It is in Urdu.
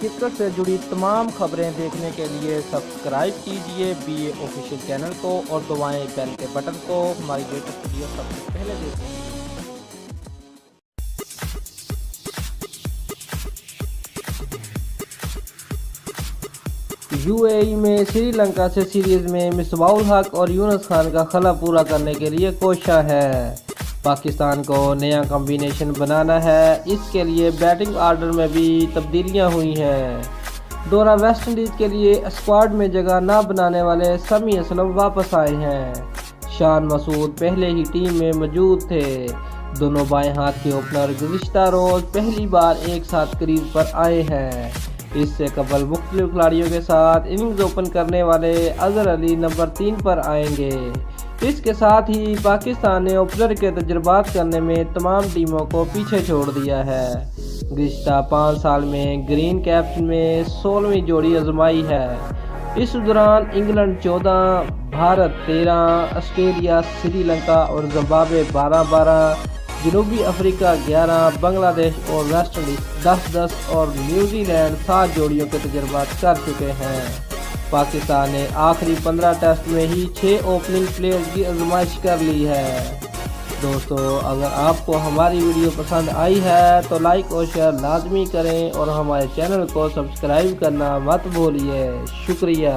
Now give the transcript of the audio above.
کرکٹ سے جڑی تمام خبریں دیکھنے کے لیے سبسکرائب کیجئے BA آفیشیل چینل کو اور دبائیں بیل کے بٹن کو ہماری لیٹسٹ ویڈیو سب سے پہلے دیکھیں۔ UAE میں سری لنکا سے سیریز میں مصباح الحق اور یونس خان کا خلا پورا کرنے کے لیے کوشاں ہے۔ پاکستان کو نیا کمبینیشن بنانا ہے، اس کے لیے بیٹنگ آرڈر میں بھی تبدیلیاں ہوئی ہیں۔ دورہ ویسٹ انڈیز کے لیے اسکواڈ میں جگہ نہ بنانے والے سمیع اسلم واپس آئے ہیں۔ شان مسعود پہلے ہی ٹیم میں موجود تھے۔ دونوں بائیں ہاتھ کے اوپنر گزشتہ روز پہلی بار ایک ساتھ کریز پر آئے ہیں۔ اس سے قبل مختلف کھلاڑیوں کے ساتھ اننگز اوپن کرنے والے اظہر علی نمبر 3 پر آئیں گے۔ اس کے ساتھ ہی پاکستان نے اوپنر کے تجربات کرنے میں تمام ٹیموں کو پیچھے چھوڑ دیا ہے۔ گزشتہ 5 سال میں گرین کیپس میں 16ویں جوڑی آزمائی ہے۔ اس دوران انگلینڈ 14، بھارت 13، آسٹریلیا، سری لنکا اور زمبابوے 12-12، جنوبی افریقہ 11، بنگلہ دیش اور ویسٹ انڈیز 10-10 اور نیوزی لینڈ 7 جوڑیوں کے تجربات کر چکے ہیں۔ پاکستان نے آخری 15 ٹیسٹ میں ہی 6 اوپننگ پلیئرز کی آزمائش کر لی ہے۔ دوستو، اگر آپ کو ہماری ویڈیو پسند آئی ہے تو لائک اور شیئر لازمی کریں اور ہمارے چینل کو سبسکرائب کرنا مت بھولیے۔ شکریہ۔